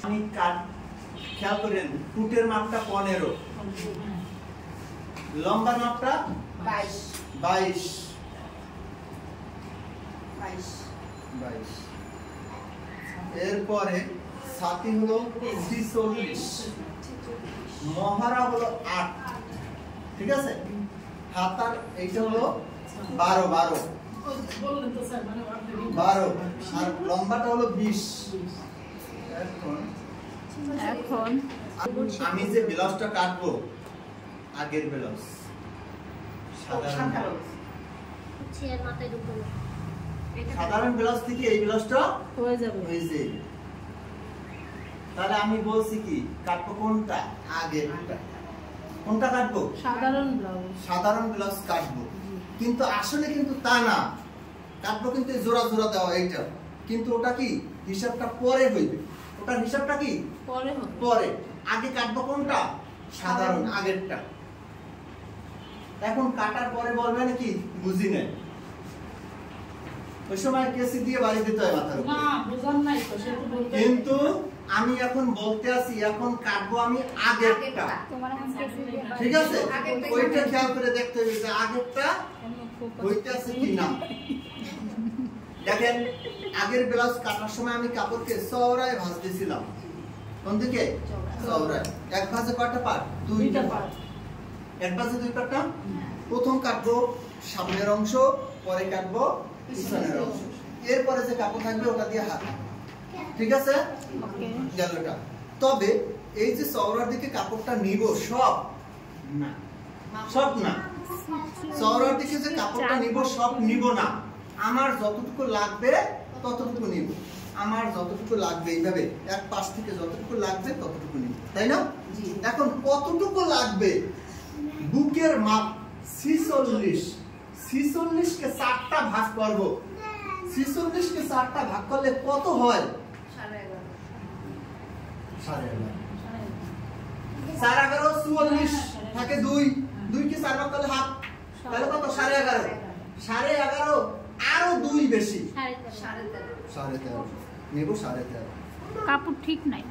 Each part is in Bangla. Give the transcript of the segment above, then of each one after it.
আমি খেয়াল করেন ফুটের মাপটা 15, লম্বার মাপটা 22। এরপরে ছাতি হলো 46, মহারা হলো 8, ঠিক আছে। হাতার এইটা হলো 12 আর লম্বাটা হলো 20। এখন আমি যে ব্লাউজটা কাটবো, আগের ব্লাউজ সাধারণ ব্লাউজ থেকে এই ব্লাউজটা হয়ে যাবে। তাহলে আমি বলছি কি কাটবো কোনটা, আগেরটা। কোনটা কাটবো? সাধারণ ব্লাউজ কাটবো, কিন্তু আসলে কিন্তু তা না। কাটবো কিন্তু জোড়া জোড়া দেওয়া এইটা, কিন্তু ওটা কি হিসাবটা পরে হইবে। ওটার হিসাবটা কি পরে। আগে কাটবো কোনটা? সাধারণ, আগেরটা। এখন কাটার পরে বলবে নাকি বুঝি না, ওই সময় কেসি দিয়ে বাড়ি দিতে হয় মাথার উপরে। কিন্তু আমি এখন বলতে আসি, এখন কাটবো আমি আগেরটা, ঠিক আছে। ওইটা খেয়াল করে দেখতে হবে যে আগেরটা হইতে আছে কিনা। দেখেন আগের ব্লাউজ কাটার সময় আমি কাপড়কে চওড়ায় ভাঁজ দিয়েছিলাম। কোন দিকে? চওড়ায়। এক ভাঁজে কয়টা পার্ট? 2টা পার্ট। এক ভাঁজে 2 পার্ট না? প্রথম কাটবো সামনের অংশ, পরে কাটবো পিছনের অংশ। এরপরে যে কাপড় থাকবে ওটা দিয়ে হাত, ঠিক আছে। গেল এটা। তবে এই যে চওড়ার দিকে কাপড়টা নিব সব না, সব না। চওড়ার দিকে যে কাপড়টা নিব সব নিব না, আমার যতটুকু লাগবে ততটুকু নিব। আমার যতটুকু লাগবে এইভাবে এক পাশ থেকে যতটুকু লাগবে ততটুকু নিব, তাই না? এখন কতটুকু লাগবে? বুকের মাপ 46, 46 কে 4টা ভাগ করব। 46 কে 4টা ভাগ করলে কত হয়? 11.5। 4 44 থাকে 2, 2 কে 4 ভাগ করলে হাফ, তাহলে কত? 11.5। 11.5 আরো 2 বেশি, 13.5 নেব। 13.5 কাপড় ঠিক নাই।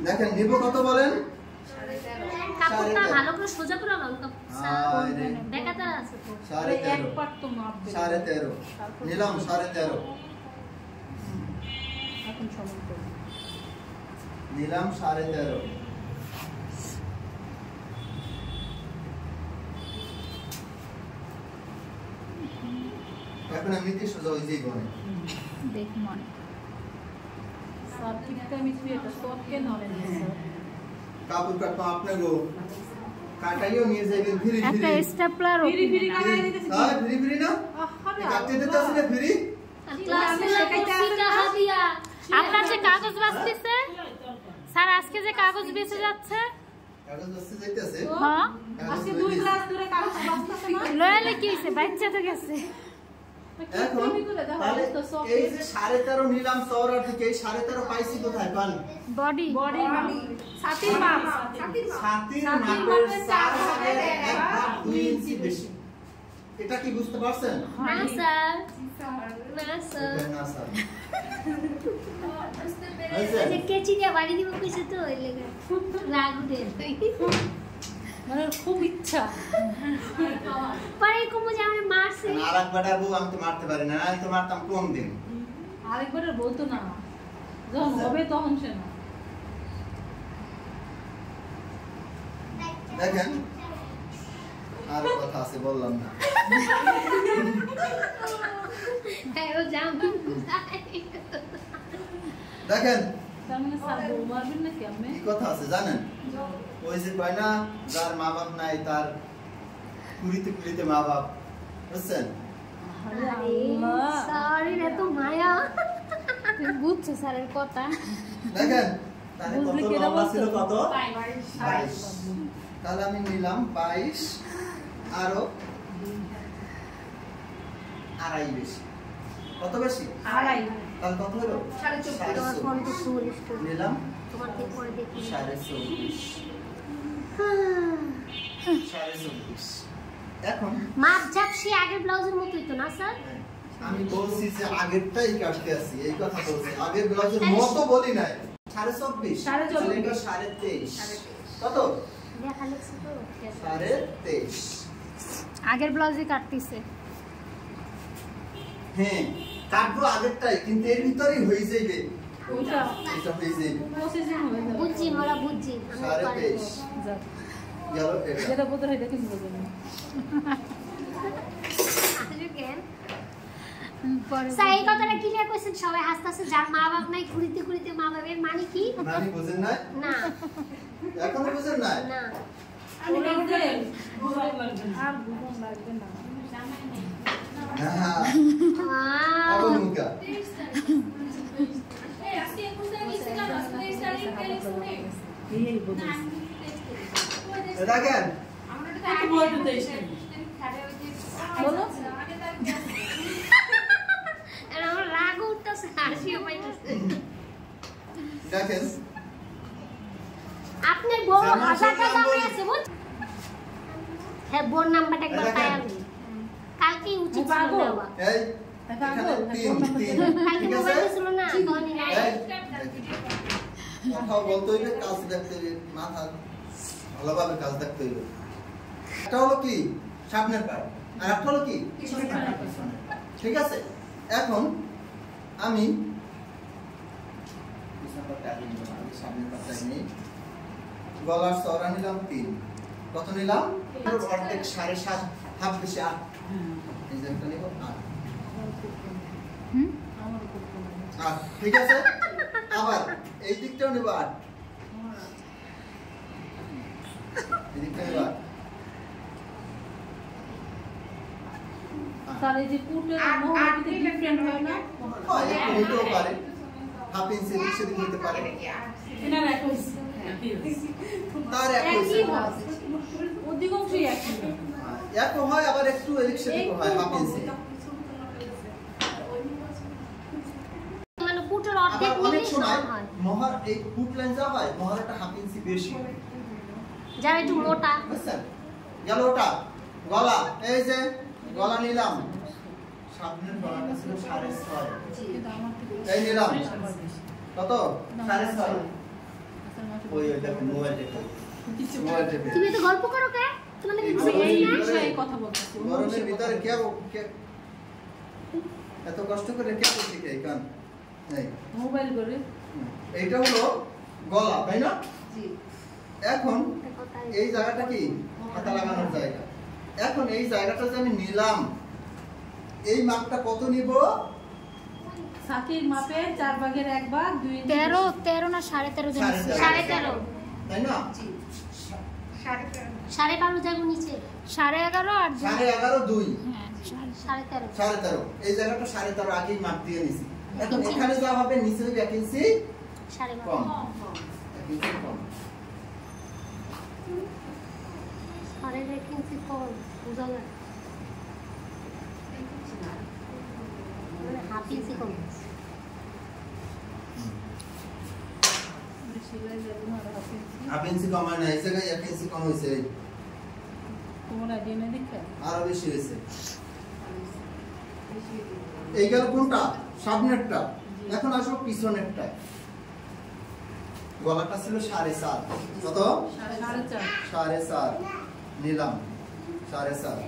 দেখেন নেব কত বলেন? কাপড়টা ভালো করে সোজা করে লাগাও। দেখাতে আছে তো 13.5। এক পাট তো মাপ দেবে। 13.5 নিলাম। 13.5 এখন সমান করব। নিলাম 13.5। এখন আমি দিয়ে সোজা হয়ে যাই বনে। দেখ মনে স্যার ঠিকটা মিশিয়ে এটা সব কে নলেন স্যার। কাপড় কাটবো আপনি গো, কাটাইও নিয়ে যাবেন ফ্রি ফ্রি। একটা স্টেপলার ফ্রি কাটাই দিতেছি। হ্যাঁ ফ্রি ফ্রি না? কাটতে দিতে আছে না ফ্রি? ক্লাসে শেখাইতে টাকা দিয়া। আপনার যে কাগজ বাছতেছে স্যার, আজকে যে কাগজ বেঁচে যাচ্ছে, কাগজ বাছতে যাইতেছে। হ্যাঁ আজকে 2 ক্লাস ধরে কাগজ বাছতেছে না। লয়ালে কি হইছে? বাচ্চা তো গেছে। এখন তাহলে এই যে 13.5 নিলাম চওড়ার দিকে, এই 13.5 পাইছি কোথায়? পান বডি ছাতির মাপ, ছাতির মাপের 4 ভাগের 1 ভাগ 2 ইঞ্চি বেশি। এটা কি বুঝতে পারছেন? না স্যার, না স্যার। না স্যার। আচ্ছা কেচি দিয়ে বাড়ি দিব কইছে তো ওই লাগা রাগ উঠে মানে খুব ইচ্ছা পারে কমু যে আমি মারছে। আরেকবারটা বউ আমি তো মারতে পারি না, আমি তো মারতাম কোন দিন। আরেকবারের বলতো না, যখন হবে তখন সে না। দেখেন আর কথা আছে বললাম না। হ্যাঁ ও জাম। দেখেন তার মানে স্যার বউ মারবেন নাকি আপনি? কি কথা আছে জানেন? ওই যে কয় না, যার মা বাপ নাই তার কুড়িতে কুড়িতে মা বাপ, বুঝছেন? আরে স্যারের এত মায়া, তুমি বুঝছো স্যারের কথা। দেখেন তাহলে কত লম্বা ছিল? কত? 22। তাহলে আমি নিলাম 22 আরো আড়াই বেশি। কত বেশি? আড়াই। তাহলে কত হলো? 4.5 নিলাম তোমার থেকে পরে দেখি 24.5। 24.5 এখন মাপ ঝাপ সে আগের ব্লাউজের মতই তো না স্যার? আমি বলছি যে আগেরটাই কাটতে আসি, এই কথা বলছি। আগের ব্লাউজের মতো বলি নাই। 24.5 এটা 23.5 কত? দেখা লাগছে তো 23.5 আগের ব্লাউজে কাটতিছে। হ্যাঁ কাটবো আগেরটাই, কিন্তু এর ভিতরেই হয়ে যাবে ওইটা এটা হয়ে যাবে প্রসেসিং হয়ে যাবে। বুঝছি মোরা বুঝছি। 23.5 যাক গেল এটা। যেটা বোধহয় এটা কিছু বোঝে না। আসলে কেন সেই কথাটা ক্লিয়ার কইছেন সবাই হাসতে হাসতে, যার মা বাপ নাই ঘুরিতে ঘুরিতে মা বাবার মানে কি নানি বুঝেন না? না এখনো বুঝেন না? না আর বুঝন লাগবে না। না আহ, এখন মুকা এই বোঝে। দেখেন বলো আর আমার রাগ উঠতেছে, হাসিও পাইতেছে। দেখেন আপনার বড় জামার হাজারটা নাম জামাই বলি। আছে বুঝ হ্যাঁ বোন নাম্বারটা একবার দেখেন। পাই আমি কালকে উচিত ছিল পাগল। দেওয়া। এই এখানে তিন কালকে ঠিক আছে? মোবাইল ছিল না তখনই নাই। এই, কথা বলতে হইলে কাজ দেখতে হইবে, মাথা ভালোভাবে কাজ দেখতে হইবে। একটা হলো কি সামনের পার্ট, আর একটা হলো কি পিছনের পার্ট। ঠিক আছে? এখন আমি পিছনের পার্টটা আগে নিলাম, আমি সামনের পার্টটা নিই। গলার চওড়া নিলাম 3, কত নিলাম? অর্ধেক 7.5, হাফ বেশি 8। এই যে একটা নিব 8। আমার খুব ভালো। 8 ঠিক আছে? আবার এই দিকটাও নিব 8, এই দিকটা নিব 8। তার এই যে পুটের মহলাতে ডিফারেন্ট হয় না? হয় একটু হইতেও পারে, হাফ ইঞ্চি দিক সেদিক হইতে পারে, এনার একই তার এক একই হইছে। হয়। অধিকাংশই একই। একও হয় আবার একটু এদিক সেদিক হয়, হাফ ইঞ্চি। মানে পুটোর আবার অর্ধেক অনেক নিলে সময় সমান হয়। মহার এই ফুট লাইন যা হয়, মহারটা হাফ ইঞ্চি বেশি, যারা একটু মোটা বুঝছেন? গেল ওটা গলা, এই যে গলা নিলাম, সামনের গলাটা ছিল 6.5, কিন্তু আমার থেকে এই নিলাম বেশি। কত? 6.5। ওই ওই দেখুন মোবাইল টেপে, মোবাইল টেপে। তুমি তো গল্প করো কে তোমাদের কি এই বুঝাই না বিষয়ে কথা বলতেছি। গরমের ভিতরে কে এত কষ্ট করে কে বসে কে কান এই মোবাইল করে এইটা হলো গলা, তাই না? এখন এই জায়গাটা কি হাতা লাগানোর জায়গা। এখন এই জায়গাটা যে আমি নিলাম, এই মাপটা কত নিব? সাকির মাপে 4 ভাগের 1 ভাগ 2 ইঞ্চি। 13 না 13.5 জন 13.5 তাই না? 12.5 যাবো নিচে 11.5 আর 11.5 2 13.5 13.5, এই জায়গাটা 13.5 আগেই মাপ দিয়ে নিছি। এখন এখানে যা হবে নিচে হইবে 1 ইঞ্চি 12.5 কম, 1 ইঞ্চি কম। সাড়ে 1 ইঞ্চি কম বুঝা যায় মানে হাফ ইঞ্চি কম সেলাই যাবে না আর হাফ ইঞ্চি। হাফ ইঞ্চি কম হয় না, এই জায়গায় 1 ইঞ্চি কম হয়েছে, তোমার আইডিয়া নেই দেখে? আরো বেশি হয়েছে। এই গেল কোনটা? সামনেরটা। এখন আসো পিছনেরটা। গলাটা ছিল 4.5, কত? 4.5। 4.5 নিলাম, 4.5।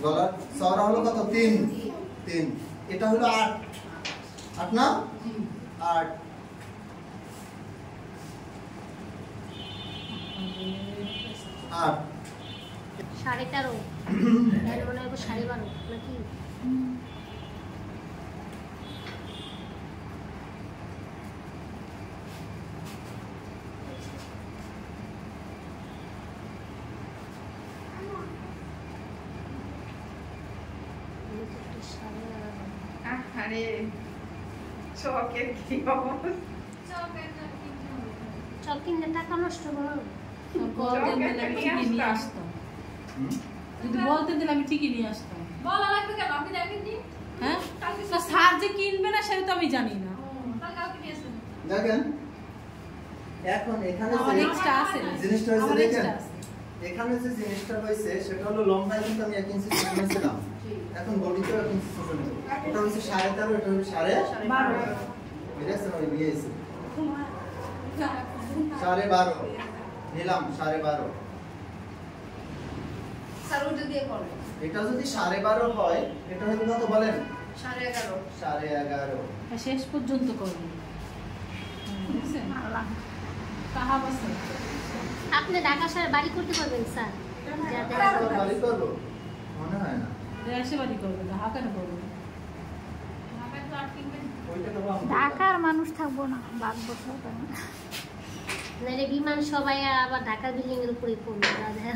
গলার চওড়া হলো কত? 3। এটা হলো 8 না? 8। 8 13.5 এর মনে হয় 12.5 নাকি আরে চকের কি অবস্থা, চক কিনলে টাকা নষ্ট করো বলতেন দিলে আমি ঠিকই নিয়ে আসতাম। যদি বলতেন দিলে আমি ঠিকই নিয়ে আসতাম। বলা লাগবে কেন? আপনি দেখেননি? হ্যাঁ না, স্যার যে কিনবে না সেটা তো আমি জানি না। তাহলে কাউকে নিয়েছেন? দেখেন এখন এখানে আমার যে এক্সট্রা আছে, জিনিসটা হয়েছে আমার দেখেন, extra আছে। এখানে যে জিনিসটা হয়েছে সেটা হলো লম্বায় কিন্তু আমি 1 ইঞ্চি ছোট নিয়েছিলাম, এখন বডিতেও 1 ইঞ্চি ছোট নেব। এটা হচ্ছে 13.5, এটা হচ্ছে 12.5। বুঝেছেন ওই দিয়েছি 12.5 নিলাম 12.5। স্যার ওটা দিয়ে করো। এটা যদি 12.5 হয় এটা হয়তো কত বলেন? 11.5। 11.5 শেষ পর্যন্ত করবেন। বুঝছেন? কাহা বসে আপনি ঢাকা শহরে বাড়ি করতে পারবেন স্যার? বাড়ি করবো মনে হয় না। দেশে বাড়ি করবেন, ঢাকা কেন করবেন? ঢাকায় তো আর কিনবেন। ওইটা তো আমরা ঢাকার মানুষ থাকবো না, বাদ বসাবো না। নাহলে বিমান সবাই আবার ঢাকা বিল্ডিং এর উপরে পড়বে দাদা।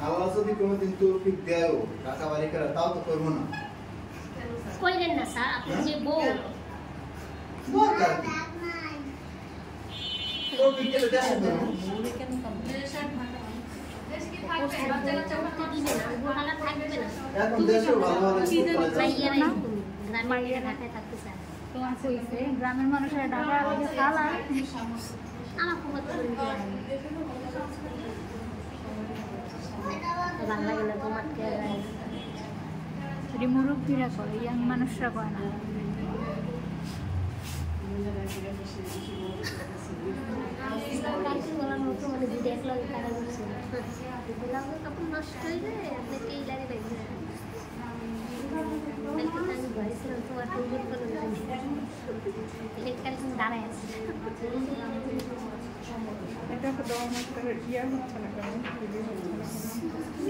আল্লাহ যদি কোনোদিন তৌফিক দেয় টাকা বাড়ি করা তাও তো করবো না। কইলেন না স্যার, আপনি যে বউ দরকার কি? তৌফিক দিলে দেশে করবো। বউরে কেন কামড়াবে? দেশে কি থাকবে? বাচ্চা কাচ্চা করতে দিবে না, গোহালা থাকবে না। এখন দেশেও ভালো ভালো কি স্কুল জানি কলেজ আছে। মাইয়ারাই গ্রামে ঢাকায় থাকতে চায়। তোমার কইছে গ্রামের মানুষের ঢাকা আগে চালায়। আমার খুব ভালো লাগে না তোমার এটি মুরব্বীরা করে, ইয়াং মানুষরা করে না। মানে যদি এক লাগে তারা বলছে কাপড় নষ্ট হয়ে যায় আপনাকে এই লাগে দেখবে আমি ভয়েছিলাম তোমার টুকুর করে কালকে দাঁড়ায় আছে।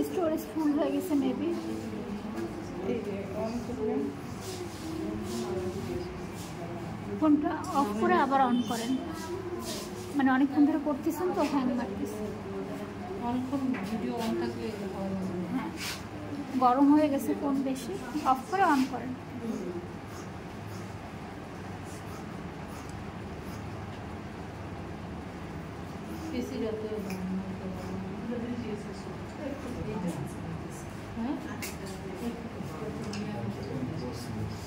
স্টোরেজ ফুল হয়ে গেছে মেবি। ফোনটা অফ করে আবার অন করেন, মানে অনেকক্ষণ ধরে করতেছেন তো হ্যাং মারতেছে। অনেকক্ষণ ভিডিও অন থাকলে হয় না। হ্যাঁ, গরম হয়ে গেছে ফোন বেশি, অফ করে অন করেন। বেশি রাতে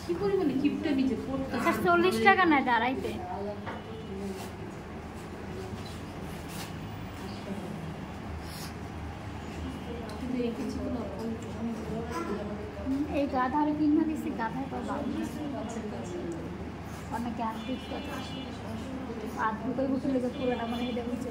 কি পরিমাণে কিপটা নিজে পড়তে 40 টাকা নেয় দাঁড়াইতে। এই গাধারে কিনা দিছি, গাধায় তো অনেকে আর্টিস্ট আধুকাই বসে লেগে পুরোটা মানে এটা বুঝছে।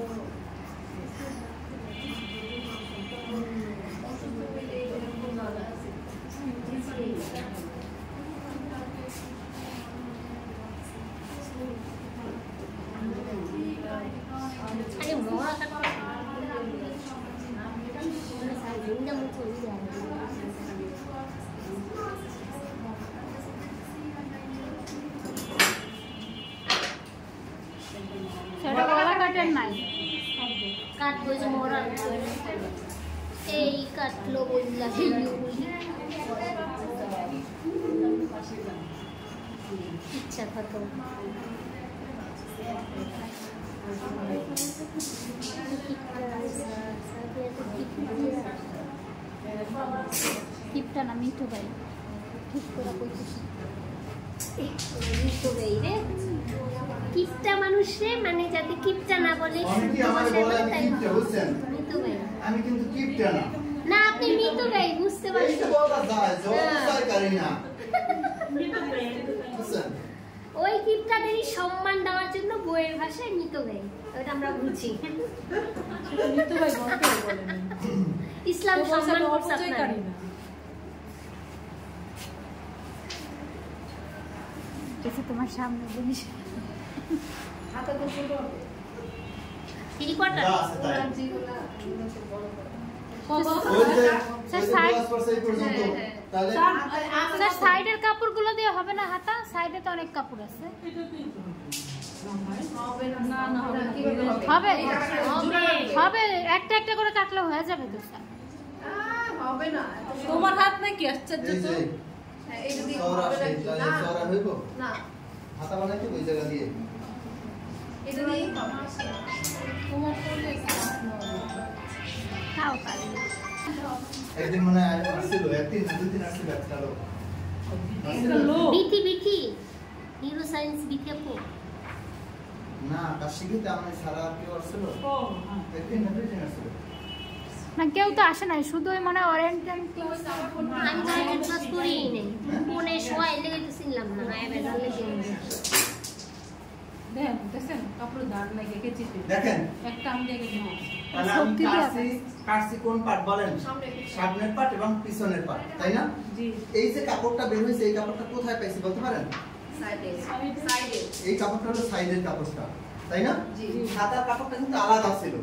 আরে মোয়া কাটা জিন্দা মুখে সেটা গলা কাটেন নাই, কাটবো যে মোরা এই কাটলো বললা ইচ্ছা কত টিপটা না মিঠু ভাই ঠিক করে কইতেছি। মিঠু ভাই রে কিপটা মানুষ রে, মানে যাতে কিপটা না বলে অনেকেই আমাকে বলে আমি কিপটা, বুঝছেন? মিঠু ভাই আমি কিন্তু কিপটা না। না, আপনি মিঠু ভাই বুঝতে এইটা পারছি। বলা যায়, জবাব করি না। বুঝছেন? ওই কিপটাদেরই সম্মান দেওয়ার জন্য বইয়ের ভাষায় মিঠু ভাই, ওটা আমরা বুঝি। মৃত্যু ভাই গল্পে বলেন ইসলাম সম্মান করছে আপনার। কিছু তোমার সামনে জিনিস কি কটা যা আছে তাই। ওই যে স্যার, ওই যে সাইড- ক্লাস করছে এই পর্যন্ত। তাহলে স্যার সাইডের কাপড়গুলো দিয়ে হবে না হাতা? সাইডে তো অনেক কাপড় আছে। না না হবে না। হবে হবে, একটা একটা করে কাটলে হয়ে যাবে তো স্যার। হবে না। তোমার হাত নাকি আশ্চর্য এই তো। যে এই যদি চওড়া আসে, তাহলে চওড়া হইব। না হাতা বানাইতে ওই জায়গা দিয়ে। এটা দিয়ে তোমার করলে খাও পারি। একদিন মনে হয় আসছিল, একদিন দুই দিন আসছিল একটা লোক। আসছিল? বিথি বিথি নিউরো সায়েন্স বিথি আপু না, কাজ শিখিতে আমার সারা আর কেউ আসছিল। ও হ্যাঁ। একদিন না দুই দিন আসছিল। না কেউ তো আসে নাই, শুধু ওই মনে ওরিয়েন্টাল ক্লাস। আমি তো একটা ক্লাস করিই নাই, কোনে শোয়া এলে তো চিনলাম না, আয় বেজাল লেগে দেখেন কাপড় দাগ লাগে কেচিতে দেখেন একটা আমি দেখে দিব। তাহলে আমি কাটছি কোন পার্ট বলেন? সামনের পার্ট এবং পিছনের পার্ট, তাই না? জি এই যে কাপড়টা বের হয়েছে, এই কাপড়টা কোথায় পাইছি বলতে পারেন? সাইডে এই কাপড়টা হলো সাইডের কাপড়টা, তাই না? জি হাতার কাপড়টা কিন্তু আলাদা ছিল,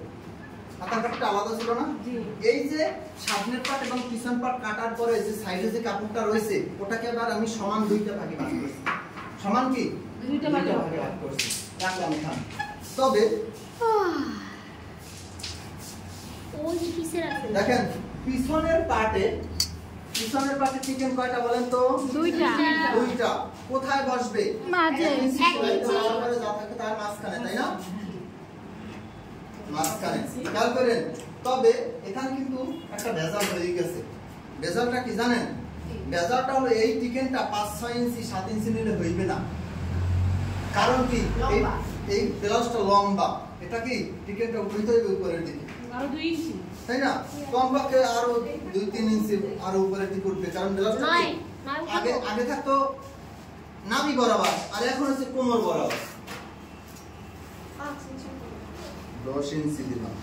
হাতার কাপড়টা আলাদা ছিল না? জি এই যে সামনের পার্ট এবং পিছন পার্ট কাটার পরে যে সাইডে যে কাপড়টা রয়েছে ওটাকে আবার আমি সমান দুইটা ভাগে ভাগ করছি। সমান কি? দুইটা ভাগে ভাগ করছি। রাখলাম এখানে। তবে ওই যে কিসের আছে দেখেন পিছনের পার্টে চিকেন কয়টা বলেন তো? দুইটা। দুইটা। কোথায় বসবে? মাঝে। এক ইঞ্চি করে যা থাকে তার মাঝখানে, তাই না? মাঝখানে। খেয়াল করেন। তবে এখানে কিন্তু একটা ভেজাল হয়ে গেছে। ভেজালটা কি জানেন? ভেজালটা হলো এই চিকেনটা 5-6 ইঞ্চি 7 ইঞ্চি নিলে হইবে না। কারণ কি? এই ব্লাউজটা লম্বা। এটা কি চিকেনটা উঠতে হবে উপরের দিকে। আরো 2 ইঞ্চি তাই না? কমপক্ষে আরো 2-3 ইঞ্চি আরো উপরের দিকে উঠবে, কারণ ব্লাউজটা আগে থাকতো নাভি বরাবর, আর এখন হচ্ছে কোমর বরাবর। 10 ইঞ্চি দিলাম।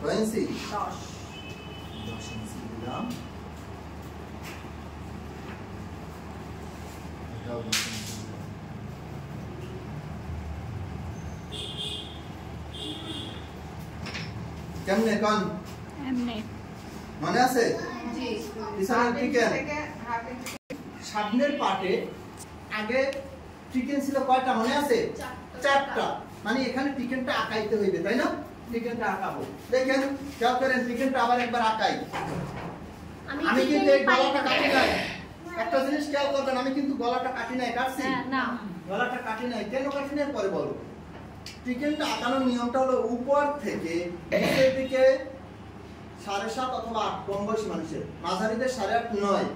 10 ইঞ্চি 10 ইঞ্চি দিলাম। এটাও 10 ইঞ্চি দিলাম। কেমনে কোন এমনি মনে আছে? জি পিছনের চিকেন থেকে হাফ ইঞ্চি সামনের পার্টে আগে চিকেন ছিল কয়টা মনে আছে? 4টা। মানে এখানে চিকেনটা আঁকাইতে হইবে, তাই না? চিকেনটা আঁকাবো। দেখেন খেয়াল করেন, চিকেনটা আবার একবার আঁকাই। আমি কিন্তু এই গলাটা কাটি নাই। একটা জিনিস খেয়াল করবেন, আমি কিন্তু গলাটা কাটি নাই, কাটছি? না গলাটা কাটি নাই। কেন কাটি নাই পরে বলো। চিকেনটা আঁকানোর নিয়মটা হলো উপর থেকে নিচের দিকে 7.5 অথবা 8 কম বয়সী মানুষের, মাঝারিদের 8.5 9,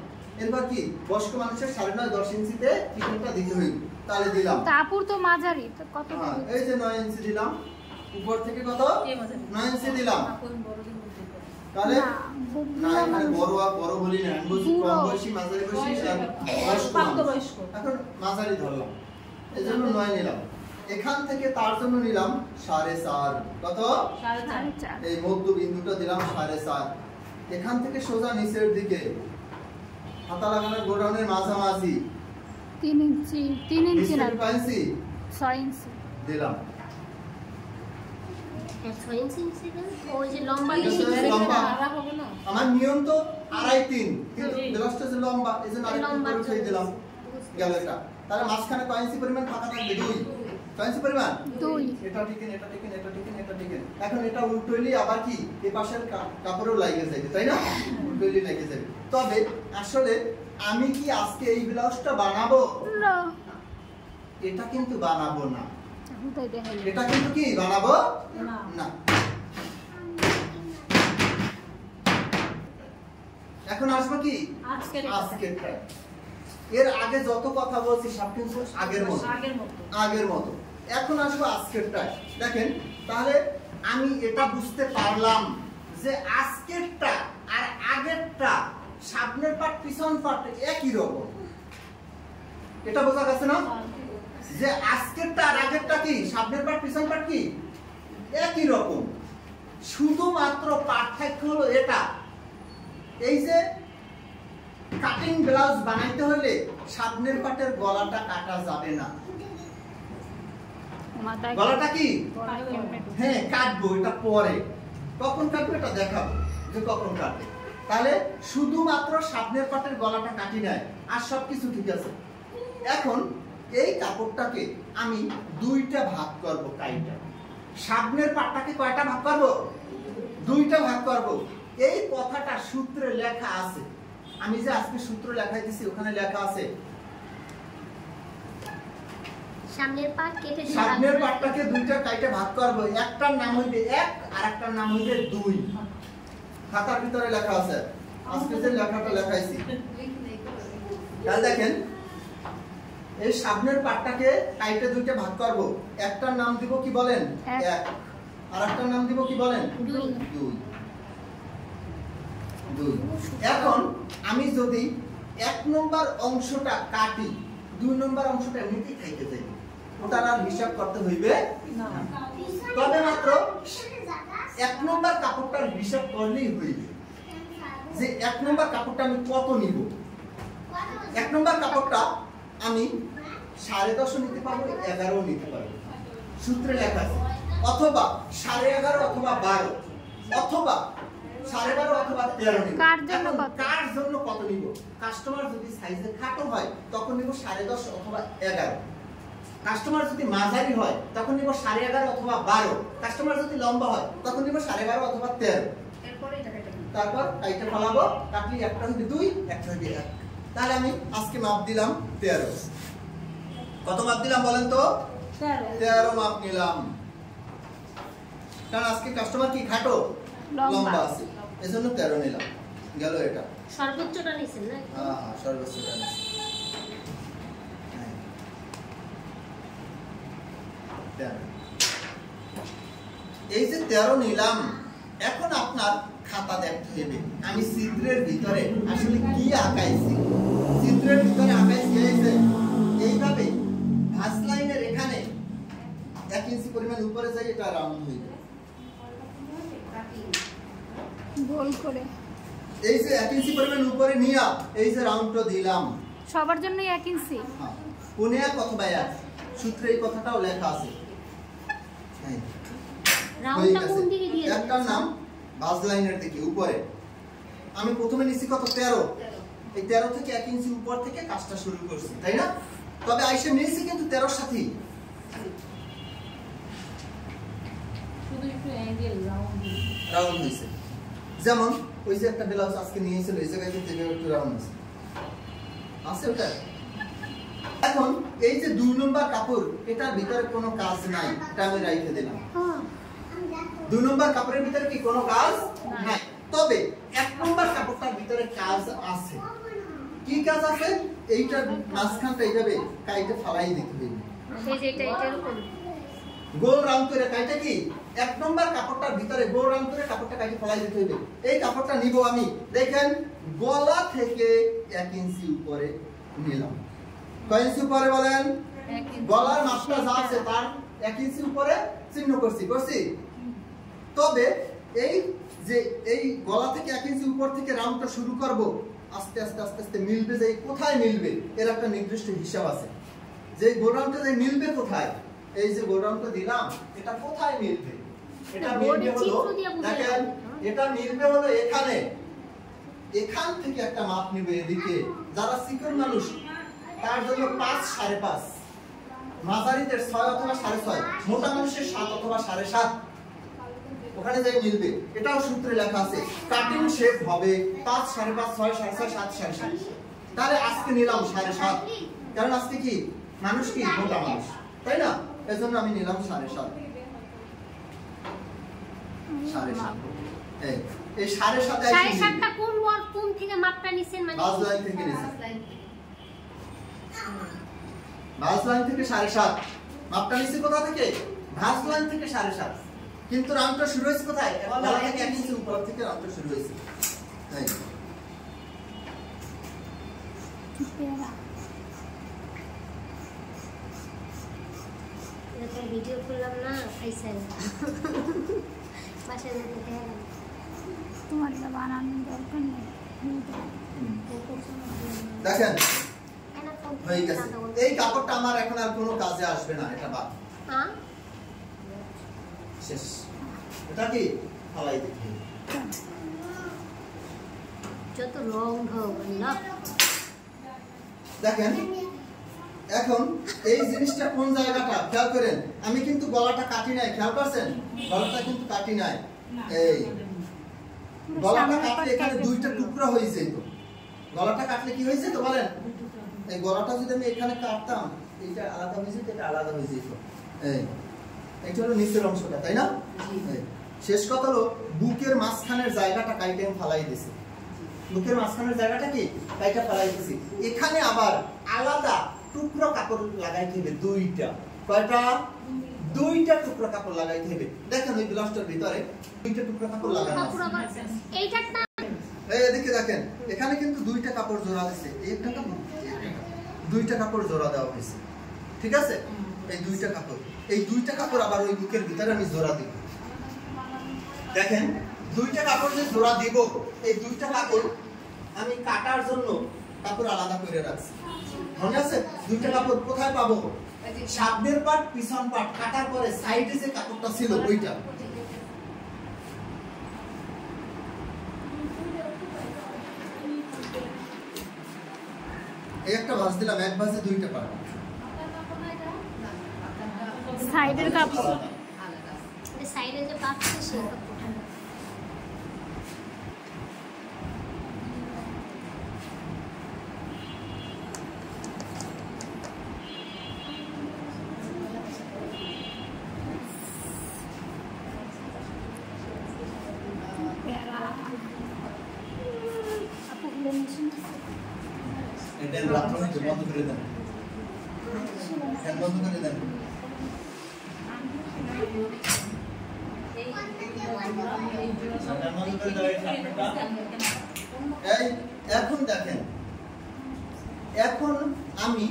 এরপর কি বয়স্ক মানুষের 9.5 10 ইঞ্চিতে চিকেনটা দিতে হইবে। তাহলে দিলাম। তাপুর তো মাঝারি, তো কত? এই যে 9 ইঞ্চি দিলাম, উপর থেকে কত? 9 ইঞ্চি দিলাম। কোন বড়দের মধ্যে তাহলে না এখানে বড় বলি না, আমি বলছি কম বয়সী, মাঝারি বয়সী আর বয়স্ক মানুষ। এখন মাঝারি ধরলাম, এজন্য 9 নিলাম। এখান থেকে তার জন্য নিলাম 4.5। কত? 4.5। এই মধ্য বিন্দুটা দিলাম 4.5। এখান থেকে সোজা নিচের দিকে হাতা লাগানোর গোডাউনের মাঝামাঝি 3 ইঞ্চি 3 ইঞ্চি না 6 ইঞ্চি দিলাম। 6 ইঞ্চি ওই যে লম্বা এই বেশি যে লম্বা। খারাপ হবে না। আমার নিয়ম তো 2.5-3, কিন্তু ব্লাউজটা যে লম্বা এজন্য আরেকটু লম্বা করে উঠিয়ে দিলাম। গেল এটা। তাহলে মাঝখানে কয় ইঞ্চি পরিমাণ ফাঁকা থাকবে? 2। কয় ইঞ্চি পরিমাণ? 2। এটা টিকেন, এটা টিকেন, এটা টিকেন, এটা টিকেন। এখন এটা উল্টোইলি আবার কি এই পাশের কাপড়েও লাগে যাবে, তাই না? উল্টোইলি লাগে যাবে। তবে আসলে আমি কি আজকে এই ব্লাউজটা বানাবো? না, এটা কিন্তু বানাবো না। হুদাই দেখাই। এটা কিন্তু কি বানাবো না না। এখন আসবো কি আজকেরটা। এর আগে যত কথা বলছি সব কিন্তু আগের মতো। এখন আসবো আজকেরটায়। দেখেন তাহলে আমি এটা বুঝতে পারলাম যে আজকেরটা আর আগেরটা সামনের পার্ট পিছন পার্ট একই রকম। এটা বোঝা গেছে না? যে আজকেরটা আর আগেরটা কি, সামনের পার্ট পিছন পার্ট কি একই রকম, শুধুমাত্র পার্থক্য হলো এটা। এই যে কাটিং ব্লাউজ বানাইতে হলে সামনের পার্টের গলাটা কাটা যাবে না। গলাটা কি হ্যাঁ কাটবো, এটা পরে কখন কাটবো এটা দেখাবো যে কখন কাটবে। তাহলে শুধুমাত্র সামনের পার্টের গলাটা কাটি নাই, আর সবকিছু ঠিক আছে। এখন এই কাপড়টাকে আমি 2টা ভাগ করব। কাইটা সামনের পাটটাকে কয়টা ভাগ করব? 2টা ভাগ করব। এই কথাটা সূত্রে লেখা আছে। আমি যে আজকে সূত্র লেখাই দিছি ওখানে লেখা আছে সামনের পাট কেটে দিলাম। সামনের পাটটাকে 2টা কাইটা ভাগ করব। একটার নাম হইবে 1 আর একটার নাম হইবে 2। খাতার ভিতরে লেখা আছে, আজকে যে লেখাটা লেখাইছি। তাহলে দেখেন এই সামনের পাটটাকে কাইটে 2টা ভাগ করব। একটার নাম দিব কি বলেন? 1। আর একটার নাম দিব কি বলেন? 2। 2। 2। এখন আমি যদি 1 নম্বর অংশটা কাটি, 2 নম্বর অংশটা এমনিতেই খাইতে যাই, ওটার আর হিসাব করতে হইবে না। তবে মাত্র 1 নম্বর কাপড়টার হিসাব করলেই হইবে যে 1 নম্বর কাপড়টা আমি কত নিব। 1 নম্বর কাপড়টা আমি 10.5 নিতে পারবো, 11 নিতে পারবো, সূত্রে লেখা আছে। অথবা 11.5 অথবা 12 অথবা 12.5 অথবা 13 নিব। কার জন্য এখন কত? কার জন্য কত নিব? কাস্টমার যদি সাইজে খাটো হয় তখন নিব 10.5 অথবা 11। কাস্টমার যদি মাঝারি হয় তখন নিব 11.5 অথবা 12। কাস্টমার যদি লম্বা হয় তখন নিব 12.5 অথবা 13। এরপরে এটা কেটে দিই। তারপর কাইটা ফলাবো, কাটলি একটা হইবে 2, একটা হইবে 1। তাহলে আমি আজকে মাপ দিলাম 13। কত মাপ দিলাম বলেন তো? 13 মাপ নিলাম। কারণ আজকে কাস্টমার কি খাটো, লম্বা আছে, এজন্য 13 নিলাম। গেল এটা। সর্বোচ্চটা নিছেন না? হ্যাঁ, সর্বোচ্চটা নিছি। হ্যাঁ। 13। এই যে 13 নিলাম, এখন আপনার খাতা দেখতে হবে আমি ছিদ্রের ভিতরে আসলে কি আঁকাইছি। ছিদ্রের ভিতরে আঁকাইছি এইভাবে ভাঁজ লাইনের এখানে 1 ইঞ্চি পরিমাণ উপরে যাই, এটা রাউন্ড হয়ে যায় গোল করে। এই যে 1 ইঞ্চি পরিমাণ উপরে নিয়া এই যে রাউন্ডটা দিলাম। সবার জন্য 1 ইঞ্চি। হ্যাঁ, কোন 1 অথবা 1 সূত্রে এই কথাটাও লেখা আছে। হ্যাঁ, রাউন্ডটা কোন দিকে দিয়ে? একটার নাম ভাঁজ লাইনের দিকে উপরে। আমি প্রথমে নিছি কত? 13। এই 13 থেকে 1 ইঞ্চি উপর থেকে কাজটা শুরু করছি, তাই না? তবে আইসা নিয়েছি কিন্তু 13 সাথেই। শুধু একটু অ্যাঙ্গেল রাউন্ড হইছে। যেমন ওই যে একটা ব্লাউজ আজকে নিয়েছিল, এই জায়গায় থেকে একটু রাউন্ড হইছে, আছে ওটা। এখন এই যে 2 নম্বর কাপড়, এটার ভিতরে কোনো কাজ নাই, এটা আমি রাইখে দিলাম। 2 নম্বর কাপড়ের ভিতরে কি কোনো কাজ নাই, তবে 1 নম্বর কাপড়টার ভিতরে কাজ আছে। কি কাজ আছে? এইটার মাঝখানটা এইভাবে কাইটে ফালাই দিতে হবে। সেই যে এটা এরকম গোল রাউন্ড করে কাইটে কি 1 নম্বর কাপড়টার ভিতরে গোল রাউন্ড করে কাপড়টা কাইটে ফালাই দিতে হবে। এই কাপড়টা নিব আমি, দেখেন গলা থেকে 1 ইঞ্চি উপরে নিলাম। কয় ইঞ্চি উপরে বলেন? গলার মাপটা যা আছে তার 1 ইঞ্চি উপরে চিহ্ন করছি। তবে এই যে এই গলা থেকে 1 ইঞ্চি উপর থেকে রাউন্ডটা শুরু করব, আস্তে আস্তে আস্তে আস্তে মিলবে, যে কোথায় মিলবে এর একটা নির্দিষ্ট হিসাব আছে। যে গোল রাউন্ডটা যে মিলবে কোথায়, এই যে গোল রাউন্ডটা দিলাম, এটা কোথায় মিলবে? এটা মিলবে হলো, দেখেন এটা মিলবে হলো এখানে। এখান থেকে একটা মাপ নিবে এদিকে। যারা চিকন মানুষ তার জন্য 5, 5.5, মাঝারিদের 6 অথবা 6.5, মোটা মানুষের 7 অথবা 7.5, ওখানে যাই মিলবে। এটাও সূত্রে লেখা আছে। কাটিং শেপ হবে 5, 5.5, 6, 6.5, 7, 7.5। তাহলে আজকে নিলাম 7.5, কারণ আজকে কি মানুষ কি মোটা মানুষ, তাই না? এজন্য আমি নিলাম 7.5। এই 7.5 7.5টা কোন থেকে মাপটা নিছেন? মানে ভাঁজ লাইন থেকে নিছি। ভাঁজ লাইন থেকে 7.5 মাপটা নিছি। কোথা থেকে? ভাঁজ লাইন থেকে 7.5। কিন্তু রাউন্ডটা শুরু হয়েছে কোথায়? গলা থেকে 1 ইঞ্চি উপর থেকে রাউন্ডটা শুরু হয়েছে। তাই এটা ভিডিও করলাম না, আইসা বাসায় যেতে হবে। তোমার এটা বানানোর দরকার নেই। দেখেন হয়ে গেছে। এই কাপড়টা আমার এখন আর কোনো কাজে আসবে না, এটা বাদ। হ্যাঁ, শেষ। এটা কি ফালাই দিতে হবে। যত রং হোক না। দেখেন এখন এই জিনিসটা কোন জায়গাটা খেয়াল করেন। আমি কিন্তু গলাটা কাটি নাই, খেয়াল করছেন? গলাটা কিন্তু কাটি নাই। এই গলাটা কাটলে এখানে 2টা টুকরা হয়ে যেত। গলাটা কাটলে কি হয়েছে তো বলেন? এই গলাটা যদি আমি এখানে কাটতাম, এইটা আলাদা হয়ে যেত, এটা আলাদা হয়ে যেত। এটা হলো নিচের অংশটা, তাই না? শেষ কথা হলো বুকের মাঝখানের জায়গাটা কাইটে আমি ফালাই দিছি। বুকের মাঝখানের জায়গাটা কি কাইটা ফালাই দিছি। এখানে আবার আলাদা টুকরো কাপড় লাগাইতে হবে 2টা। কয়টা? 2টা টুকরো কাপড় লাগাইতে হবে। দেখেন ওই ব্লাউজটার ভিতরে 2টা টুকরো কাপড় লাগানো আছে। এইটা এই এদিকে দেখেন এখানে কিন্তু দুইটা কাপড় জোড়া আছে, এই একটা কাপড় দুইটা কাপড় জোড়া দেওয়া হয়েছে, ঠিক আছে? এই দুইটা কাপড় আবার ওই বুকের ভিতরে আমি জোড়া দিব। দেখেন দুইটা কাপড় যে জোড়া দিব, এই দুইটা কাপড় আমি কাটার জন্য কাপড় আলাদা করে রাখছি, মনে আছে? দুইটা কাপড় কোথায় পাবো? সামনের পাট পিছন পাট কাটার পরে সাইডে যে কাপড়টা ছিল ওইটা। এই একটা ভাঁজ দিলাম, এক ভাঁজে দুইটা পাট। সাইডের কাপড় সাইডে যে পাট আছে সেই কাপড়। এটা রাত্র হইতে বন্ধ করে দেন, ফ্যান বন্ধ করে দেন। এই এখন দেখেন, এখন আমি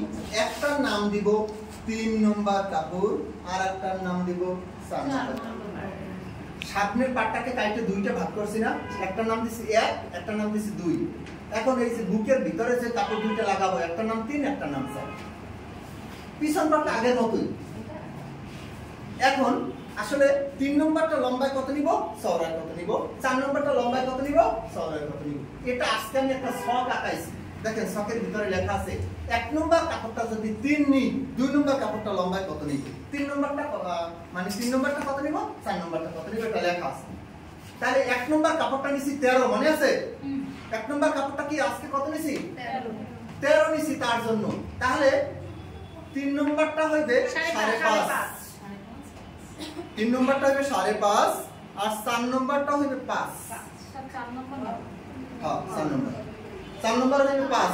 একটার নাম দিব 3 নম্বর কাপড়, আর একটার নাম দিব 4 নম্বর। সামনের পাটটাকে কাইটে দুইটা ভাগ করছি না, একটার নাম দিছি 1, একটার নাম দিছি 2। এখন এই যে বুকের ভিতরে যে কাপড় দুইটা লাগাবো, একটার নাম 3, একটার নাম 4। পিছন পাটটা আগের মতোই। এখন আসলে 3 নম্বরটা লম্বায় কত নিব, চওড়ায় কত নিব, 4 নম্বরটা লম্বায় কত নিব, চওড়ায় কত নিব। এটা আজকে আমি একটা ছক আঁকাইছি। দেখেন ছকের ভিতরে লেখা আছে 1 নম্বর কাপড়টা যদি 3 নিই, 2 নম্বর কাপড়টা লম্বায় কত নিব, 3 নম্বরটা মানে 3 নম্বরটা কত নিব, 4 নম্বরটা কত নিব, এটা লেখা আছে। তাহলে 1 নম্বর কাপড়টা নিছি 13, মনে আছে? 1 নম্বর কাপড়টা কি আজকে কত নিছি, 13 নিছি তার জন্য। তাহলে 3 নম্বরটা হইবে 5.5, 3 নম্বরটা হইবে 5.5, আর 4 নম্বরটা হইবে 5। হ্যাঁ 4 নম্বর, 4 নম্বর হইবে 5।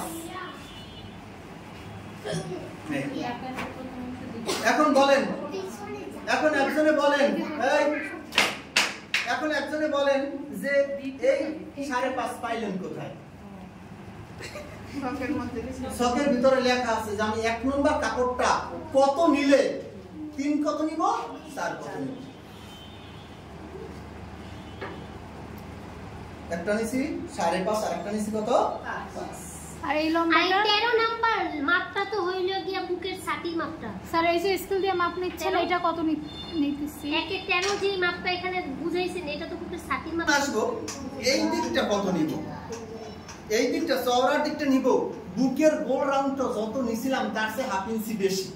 এখন বলেন, এখন একজনে বলেন, এই এখন একজনে বলেন যে এই 5.5 পাইলেন কোথায়? ছকের ভিতরে লেখা আছে যে আমি 1 নম্বর কাপড়টা কত নিলে 3 কত নিব, 4 কত নিব। একটা নিছি 5.5, আর একটা নিছি কত, 5। আর এই লম্বাটা 13 নাম্বার মাপটা তো হইল গিয়া বুকের ছাতির মাপটা। স্যার এই যে স্কেল দিয়ে মাপ নিচ্ছেন, এটা কত নিতেছি? 1/13 যে মাপটা এখানে বুঝাইছেন, এটা তো বুকের ছাতির মাপ। আসবো এই দিকটা কত নিব, এই দিকটা চওড়ার দিকটা নিব। বুকের গোল রাউন্ডটা যত নিছিলাম তার চেয়ে 1/2 ইঞ্চি বেশি,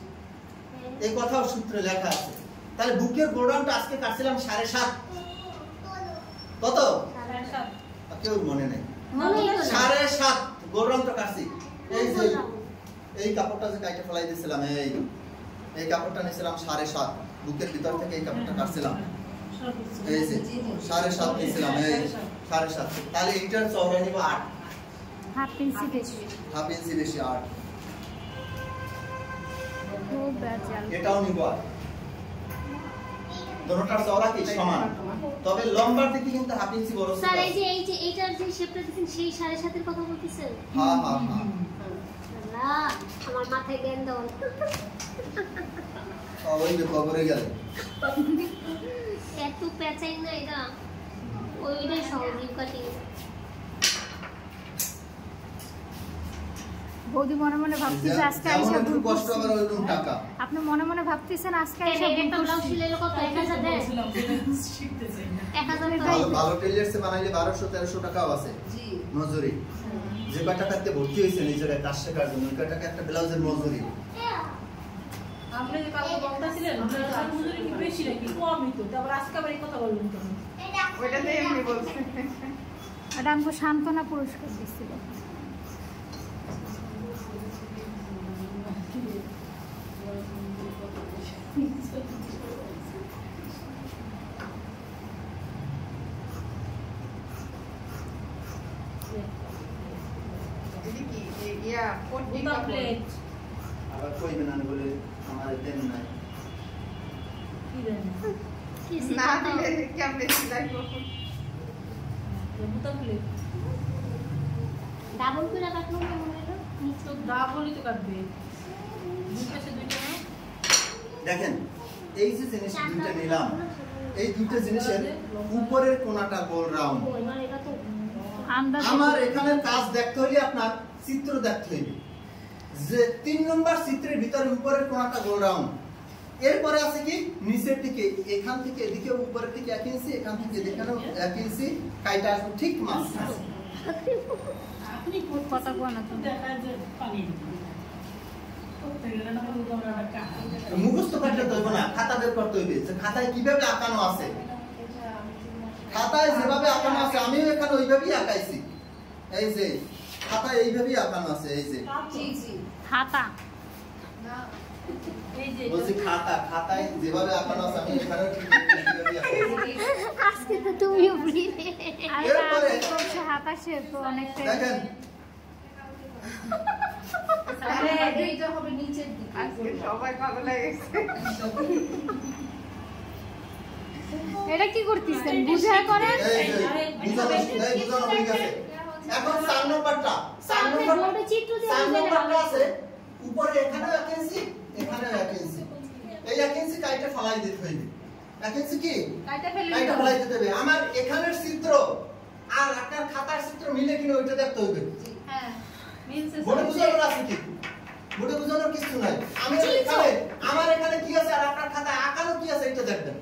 এই কথাও সূত্রে লেখা আছে। তাহলে বুকের গোল রাউন্ডটা আজকে কাটছিলাম 7.5, কত 7.5, কেউ মনে নেই, মনেই তো না। 7.5 গোল রাউন্ডটা কাটছি। এই যে এই কাপড়টা যে কাইটে ফেলাই দিয়েছিলাম, এই কাপড়টা নিছিলাম 7.5, বুকের ভিতর থেকে এই কাপড়টা কাটছিলাম, এই যে 7.5 নিছিলাম, এই 7.5। তাহলে এইটার চওড়া নিব 8, 1/2 ইঞ্চি বেশি। 1/2 ইঞ্চি বেশি 8। খুব বেজাল। এটাও নিব 8। দুটোটার চওড়া কি সমান, তবে লম্বার দিকে কিন্তু 1/2 ইঞ্চি বড়। স্যার এই যে এইটার যে শেপটা দিছেন সেই 7.5 এর কথা বলতেছেন? হ্যাঁ হ্যাঁ হ্যাঁ। আল্লাহ আমার মাথায় জ্ঞান দাও। ওই যে খবরে গেল এত পেঁচাই না এটা, ওইটাই সহজ কাটি। বৌদি মনে মনে ভাবতেছে আজকে আইসা যেমন ভুল কষ্ট করছি। আবার ওইরকম টাকা। আপনি মনে মনে ভাবতেছেন আজকে আইসা ভুল একটা ব্লাউজ করছি। সিলাইলে কত? 1000 দেয়? 1000 ভালো টাকা। ভালো টেইলার্সে বানাইলে 1200-1300 টাকাও আছে মজুরি। যে কয় টাকাতে ভর্তি হয়েছে নিজের কাজ শেখার জন্য, ওই কয় টাকা একটা ব্লাউজের মজুরি। আপনি যে কালকে বলতেছিলেন আপনার মজুরি কি বেশি নাকি কমই? তো তারপর আজকে আবার এই কথা বললেন কেন? ওইটাতে এমনি বলছে। এটা আমাকে সান্ত্বনা পুরস্কার দিছিল। এটা কি ইয়া পট্টি বুতা কাপড়। প্লেট আবার কইবে না বলে আমার দেন নাই। কি দেন? কি না সিলাইটা? দিলে কেমনে সিলাই করব? বুতা প্লেট ডাবল করে কাটলো কেমন হলো তো ডাবলই তো কাটবে দুই পাশে দুইটা না দেখেন এই যে জিনিস দুইটা নিলাম এই দুইটা জিনিসের উপরের কোণাটা গোল রাউন্ড মানে এটা তো আন্দাজ আমার এখানে কাজ দেখতে হলে আপনার চিত্র দেখতে হবে যে 3 নম্বর চিত্রের ভিতরে উপরের কোণাটা গোল রাউন্ড এরপরে আছে কি নিচের দিকে এখান থেকে এদিকে উপরের দিকে 1 ইঞ্চি এখান থেকে দেখানো 1 ইঞ্চি কাইটা আসবে ঠিক মাঝখানে আপনি কথা কোন না তো দেখা যে পানি মুখস্থ করতে হইব না খাতা বের করতে হইবে যে খাতায় কিভাবে আঁকানো আছে খাতায় যেভাবে আঁকানো আছে আমিও এখানে ওইভাবেই আঁকাইছি এই যে খাতায় এইভাবেই আঁকানো আছে এই যে হাতা এই যে বলছি খাতায় যেভাবে আঁকানো আছে আমি এখানে ঠিক এইভাবেই আঁকাইছি আজকে তো তুমিও ফ্রি আরে এরপরে সে হাতা সে তো অনেকটা দেখেন আরে এইটা হবে নিচের দিকে আজকে সবাই পাগল হয়ে গেছে এটা কি করতেছেন বুঝায় করেন এই যে বুঝানো হয়ে গেছে এখন 4 নম্বরটা 4 বোর্ডে চিত্র দিয়ে 4 দিলে নম্বরটা ভালো। আছে উপরে এখানেও 1 ইঞ্চি এখানেও 1 ইঞ্চি এই 1 ইঞ্চি কাইটা ফলাই দিতে হইবে 1 ইঞ্চি কি কাইটা ফেলে কাইটা ফলাই দিতে হবে আমার এখানের চিত্র আর আপনার খাতার চিত্র মিলে কিনা ওইটা দেখতে হইবে হ্যাঁ মিলছে বোর্ডে বুঝানোর আছে কি বোর্ডে বুঝানোর কিছু নাই আমার এখানে কি আছে আর আপনার খাতায় আঁকানো কি আছে এটা দেখবেন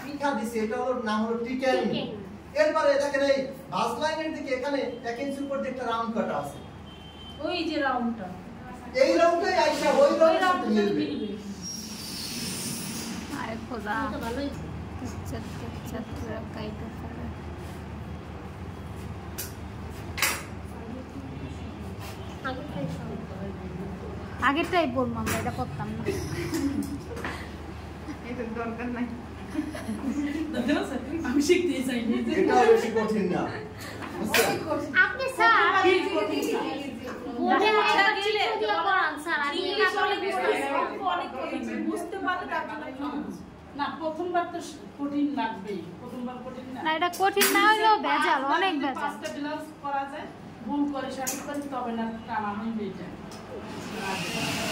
শিখা দিছি এটা হলো নাম হলো টিকেন এরপরে দেখেন এই ভাঁজ লাইনের দিকে এখানে 1 ইঞ্চি উপর দিয়ে একটা রাউন্ড কাটা আছে ওই যে রাউন্ডটা এই রাউন্ডটাই আইসা ওই ওই রাউন্ডের সাথে রাউন্ডটা মিলবে মিলবে আরে খোদা এটা ভালোই চত্বর কাইটা ফেলে আগেরটাই বললাম আমরা এটা করতাম না এটা দরকার নাই আমি শিখতে চাই না এটা বেশি কঠিন না বুঝছেন আপনি স্যার বোর্ডে আচ্ছা, একটা চিত্র দিয়ে করান স্যার আমি এটা করলে অনেক কঠিন বুঝতে পারলে তার জন্য না প্রথমবার তো কঠিন লাগবেই প্রথমবার কঠিন না এটা কঠিন না হলেও ভেজাল অনেক ভেজাল পাঁচটা ব্লাউজ করা যায় ভুল করে সঠিক করে তবে না টানা হইবে এটা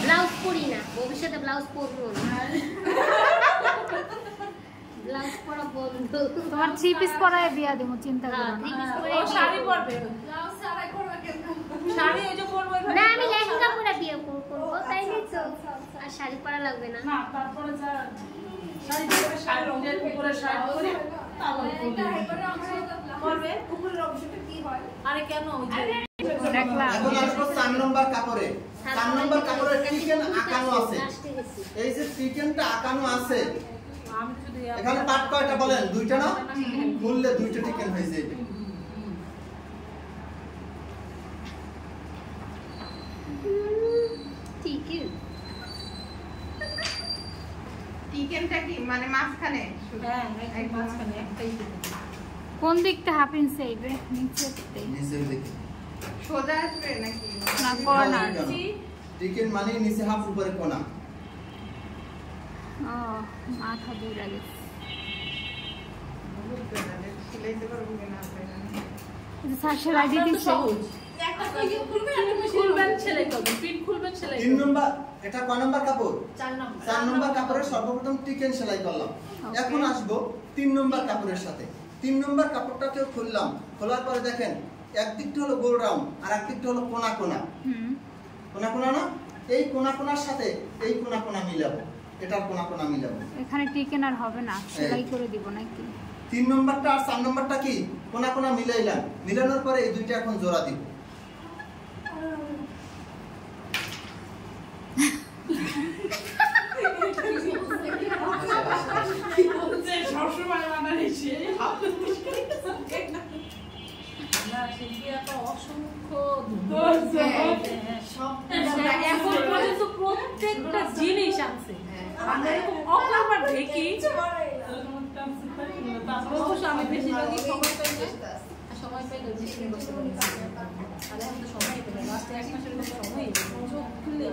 ব্লাউজ পরি না ভবিষ্যতে ব্লাউজ পরবো না ব্লাউজ পরা বন্ধ তোমার 3 পিস পরায় বিয়া দেবো চিন্তা করো না ও শাড়ি পরবে শাড়ি ওই যে পরবে না আমি লেহেঙ্গা পরে বিয়ে করবো তাই না তো আর শাড়ি পরা লাগবে না না তারপরে যা শাড়ি পরে শাড়ি রঙের উপরে শাড়ি পরে তারপরে পরবে উপরের অংশটা কি হয় আরে কেন ওই যে দেখলাম এখন আসবো 4 নম্বর কাপড়ে 4 নম্বর কাপড়ের টিকেন আঁকানো আছে লাস্টে গেছি এই যে টিকেনটা আঁকানো আছে আমি শুধু এখানে পাট কয়টা বলেন দুইটা না খুললে দুইটা টিকেন হয়ে যাবে ঠিক টিকেনটা কি মানে মাঝখানে হ্যাঁ এক মাঝখানে একটাই কোন দিকটা হাফ ইঞ্চি আইবে নিচে দিতে নিচের দিকে সোজা আসবে নাকি না কর্নার টিকেন মানে নিচে হাফ উপরে কোণা ও মাথা দূর লাগে সিলাইতে পারবো কিনা স্যার সেলাই দিতেছে সহজ খুলবেন সেলাই করবেন পিন খুলবেন সেলাই 3 নম্বর এটা কয় নম্বর কাপড় 4 নম্বর 4 নম্বর কাপড়ের সর্বপ্রথম টিকেন সেলাই করলাম এখন আসবো 3 নম্বর কাপড়ের সাথে 3 নম্বর কাপড়টাকেও খুললাম খোলার পরে দেখেন একদিকটা হলো গোল রাউন্ড আর একদিকটা হলো কোণা কোণা কোণা কোণা না এই কোণা কোণার সাথে এই কোণা কোণা মিলাবো এটার কোণা কোণা মিলাবো এখানে টিকেন আর হবে না সেলাই করে দিব নাকি 3 নম্বরটা আর 4 নম্বরটা কি কোণা কোণা মিলাইলাম মিলানোর পরে এই দুইটা এখন জোড়া দিব সবসময় বানাইছি না সেটা তো অসংখ্য এখন পর্যন্ত প্রত্যেকটা জিনিস আছে আমরা এরকম অকল্পনা দেখি অবশ্য আমি বেশিরভাগই সময় পাই না সময় পাইলে বেশি বসতে পারি তাহলে আমি তো সময় পেলাম লাস্টে এক মাসের মতো সময় চোখ খুললে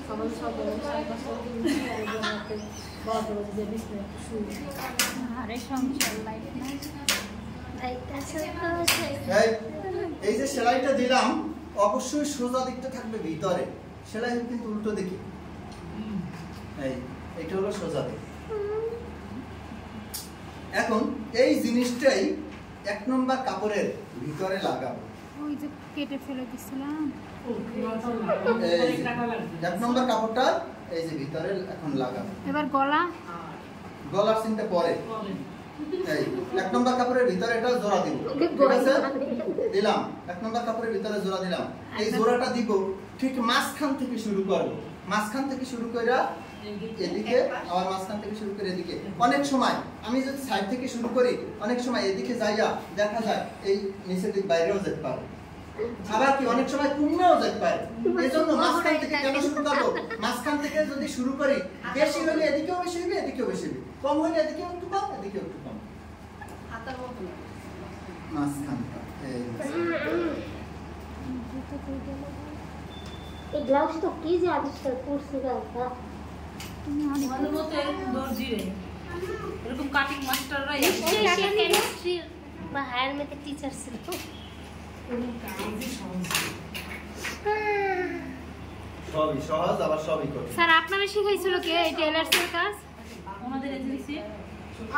সবাই সব বড় যে বিছনা শুয়ে আরে সংসার লাইফ না লাইটটা ছোট এই এই যে সেলাইটা দিলাম অবশ্যই সোজা দিকটা থাকবে ভিতরে, সেলাই কিন্তু উল্টো দিকে। এইটা হলো সোজা দিক। এখন এই জিনিসটাই 1 নম্বর কাপড়ের ভিতরে লাগাবো। ওই যে কেটে ফেলে দিছিলাম। 1 নম্বর কাপড়টা এই যে ভিতরে এখন লাগাবো। এবার গলার সিনটা পরে। এই 1 নম্বর কাপড়ের ভিতরে এটা জোড়া দিব। ঠিক আছে? দিলাম 1 নম্বর কাপড়ের ভিতরে জোড়া দিলাম। এই জোড়াটা দিব ঠিক মাঝখান থেকে শুরু করব। মাঝখান থেকে শুরু কইরা এদিকে, আবার মাঝখান থেকে শুরু করে এদিকে। অনেক সময় আমি যদি সাইড থেকে শুরু করি, অনেক সময় এদিকে যাইয়া দেখা যায় এই নিচের দিক বাইরেও যেতে পারে। আবার কি অনেক সময় কমেও যেতে পারে। এজন্য মাঝখান থেকে কেন শুরু করব? মাঝখান থেকে যদি শুরু করি, বেশি হলে এদিকেও বেশি হবে, এদিকেও বেশি হবে। কম হলে এদিকেও একটু কম, এদিকেও একটু কম। হাতার মতো না। মাঝখানটা এই ব্লাউজ তো কি যে আবিষ্কার করছে দাদা, তুমি অনেক আমাদের মতো এরকম দর্জি রে, এরকম কাটিং মাস্টাররা কেমিস্ট্রি বা হায়ার ম্যাথের টিচার ছিল। সবই সহজ, আবার সবই কঠিন। স্যার আপনারা শিখাইছিল কে এই টেলার্সের কাজ? আমাদের এজেন্সি।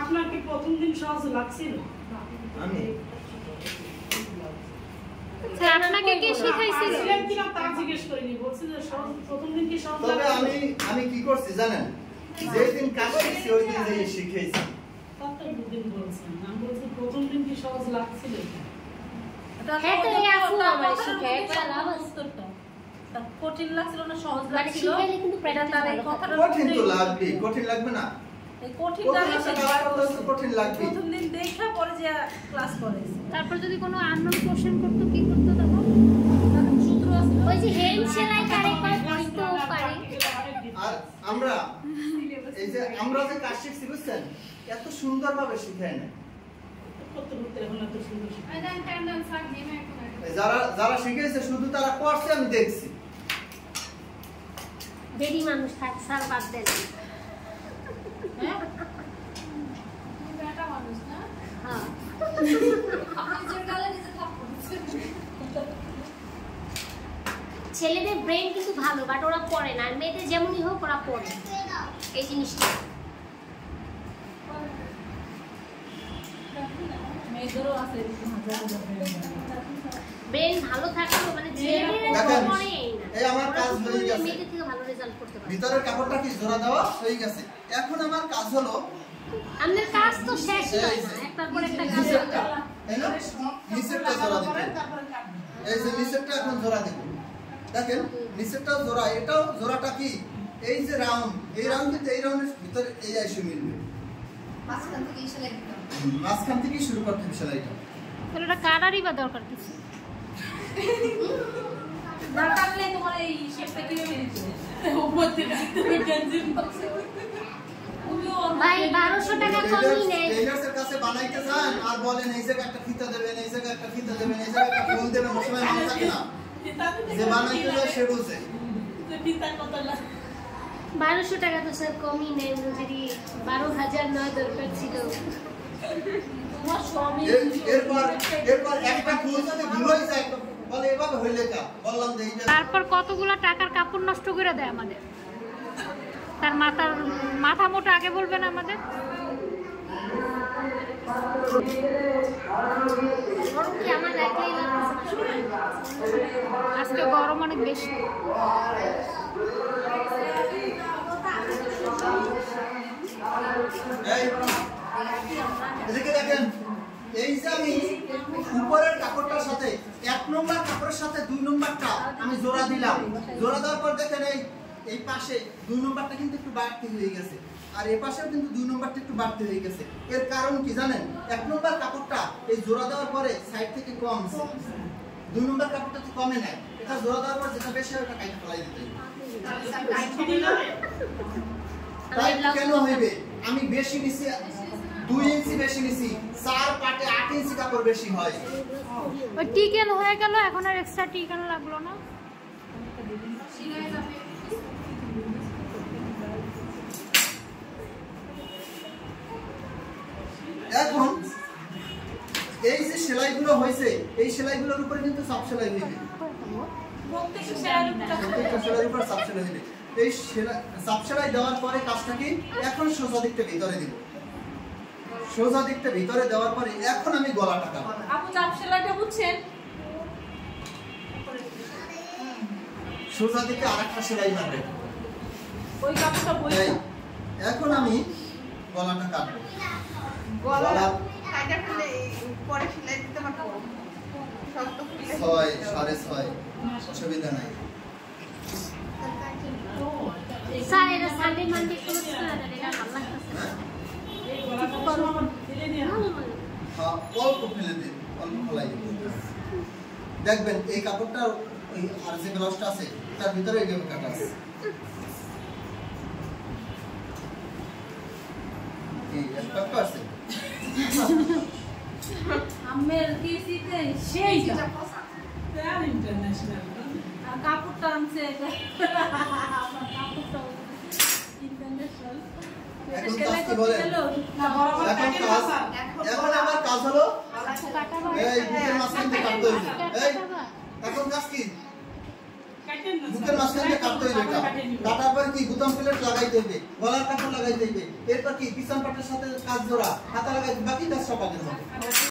আপনার কি প্রথম দিন সহজ লাগছিল? আমি স্যার আপনাকে কে শিখাইছিল? ছিলেন কিনা তা জিজ্ঞেস করিনি, বলছি যে সহজ প্রথম দিন কি সহজ তবে লাগছিল? আমি কি করছি জানেন, যেদিন কাজ শিখছি ওই দিন যেয়ে শিখাইছি। কত দিন বলছেন, আমি বলছি প্রথম দিন কি সহজ লাগছিল? হ্যাঁ তো এই আপু আমার শিখায় পড়া লাভ আছে। উত্তরটা তা কঠিন লাগছিল না সহজ মানে লাগছিল? শিখাইলে কিন্তু প্র্যাকটিস তার এই ভালো কথাটা কঠিন তো লাগবে, কঠিন লাগবে না? এই কঠিন প্রথম লাগে একটা কাজ করতে হলে কঠিন লাগবে। প্রথম দিন দেখা পরে যে ক্লাস করে তারপর যদি কোনো আননোন কোশ্চেন করতো কি করতো তখন? সূত্র আছে ওই যে হ্যান্ড সেলাই কারে করে বুঝতেও পারে। আর আমরা এই যে আমরা যে কাজ শিখছি বুঝছেন, এত সুন্দরভাবে শিখায় না। কত করতে এখন এত সুন্দর যারা শিখেছে শুধু তারা করছে, আমি দেখছি। দেরি মানুষ থাক স্যার বাদ দেন। হ্যাঁ বেটা মানুষ না হ্যাঁ নিজের গালে নিজে থাপ্পড় দিচ্ছে। ছেলেদের ব্রেন কিন্তু ভালো, বাট ওরা পড়ে না। আর মেয়েদের যেমনই হোক ওরা পড়ে এই জিনিসটা। মেয়েদেরও আছে ব্রেন ভালো থাকলেও মানে ছেলেদের দেখেন, পড়েই না। এই আমার কাজ হয়ে গেছে। মেয়েদের থেকে ভালো রেজাল্ট করতে পারে। ভিতরের কাপড়টা কি জোড়া দেওয়া হয়ে গেছে। এখন আমার কাজ হলো আমাদের কাজ তো শেষ হয় না, একটার পর একটা কাজ নিচেরটা, হবে। তাই না? নিচেরটা জোড়া দিতে। এই যে নিচেরটা এখন জোড়া দেব। দেখেন নিচেরটাও জোড়া, এটাও জোড়াটা কি এই যে রাউন্ড, এই রাউন্ড কিন্তু এই রাউন্ডের ভিতরে এই আইসে মিলবে। মাঝখান থেকে সেলাই দিতে হবে। মাঝখান থেকেই শুরু করতে হবে সেলাইটা। তাহলে ওটা কাটারই বা দরকার কিছু? না কাটলে তোমার এই শেপটা কিভাবে দিতে উপর থেকে গেঞ্জি ভাই 1200 টাকা কমই নেয়। টেইলার্সের কাছে বানাইতে যান আর বলেন এই জায়গায় একটা ফিতা দেবেন, এই জায়গায় একটা ফিতা দেবেন, এই জায়গায় একটা ফুল দেবেন, ওই সময় মনে থাকে না যে বানাইতে যায় সে বুঝে। পিতা কত লাগে 1200 টাকা তো স্যার কমই নেয়। মজুরি 12,000 নয় দরকার ছিল। তোমার স্বামী এরপর একটা ফুল যদি ভুল হয়ে যায় বলে এভাবে হইলে কা বললাম যে এইটা তারপর কতগুলো টাকার কাপড় নষ্ট করে দেয় আমাদের। তার মাথা মোটা আগে বলবেন আমাদের। গরম কি আমার একলাই লাগতেছে না? আজকে গরম অনেক বেশি। এই এদিকে দেখেন, এই যে আমি উপরের কাপড়টার সাথে 1 নম্বর কাপড়ের সাথে 2 নম্বরটা আমি জোড়া দিলাম। জোড়া দেওয়ার পর দেখেন এই পাশে 2 নম্বরটা কিন্তু একটু বাড়তি হয়ে গেছে, আর এই পাশেও কিন্তু 2 নম্বরটা একটু বাড়তি হয়ে গেছে। এর কারণ কি জানেন? 1 নম্বর কাপড়টা এই জোড়া দেওয়ার পরে সাইড থেকে কমছে, 2 নম্বর কাপড়টা তো কমে নাই। এটা জোড়া দেওয়ার পর যেটা বেশি হয় ওটা কাইটা ফেলাই দিতে হবে। তাই কেন হইবে? আমি বেশি নিছি, 2 ইঞ্চি বেশি নিছি, 4 পাটে 8 ইঞ্চি কাপড় বেশি হয়। ওই টিকেন হয়ে গেল, এখন আর এক্সট্রা টিকেন লাগলো না। এখন এই যে সেলাইগুলো হয়েছে এই সেলাইগুলোর উপরে কিন্তু সাব সেলাই হইবে, প্রত্যেকটা সেলাইয়ের উপর সাব সেলাই হইবে। এই সাব সেলাই দেওয়ার পরে কাজটা কি, এখন সোজা দিকটা ভিতরে দিব, সোজা দিকটা ভিতরে দেওয়ার পরে এখন আমি গলাটা কাটবো। আপু চাপ সেলাইটা বুঝছেন, সোজা দিকে আরেকটা সেলাই মারবে, ওই কাপড়টা বইটা এখন আমি গলাটা কাটবো। গলা গলা কাটা ফেলে পরে সেলাই দিতে পারবো, শক্ত ফুলে 6.5 অসুবিধা নাই। স্যার এটা সানডে মানডে ক্লোজ করে দেন, এটা ভালো লাগতেছে না। এই গলাটা তো আমার দিলে নিয়ে ভালো ভালো। হ্যাঁ, অল্প ফেলে দিন, অল্প ফেলাই দিন। দেখবেন এই কাপড়টা ওই আর যে ব্লাউজটা আছে তার ভিতরে এইভাবে কাটা আছে। এই একটা আছে আমের কেসিতে সেইটা তার ইন্টারন্যাশনাল আর কাপড়টা আনছে এটা আমার কাপড়টা ইন্টারন্যাশনাল এখন কাজ কি বলেন? না বরাবর এখন কাটেন কাজ, না এখন আবার কাজ হলো কাটাবা এই বুকের মাঝখান থেকে কাটতে হইবে। এই কাটাবা এখন কাজ কি, কাটেন না বুকের মাঝখান থেকে কাটতে হইবে। এটা কাটার পর কি বুতাম প্লেট লাগাইতে হইবে, গলার কাপড় লাগাইতে হইবে, এরপর কি পিছন পাটের সাথে কাজ জোড়া হাতা লাগাইতে, বাকি কাজ সব আগের মতো।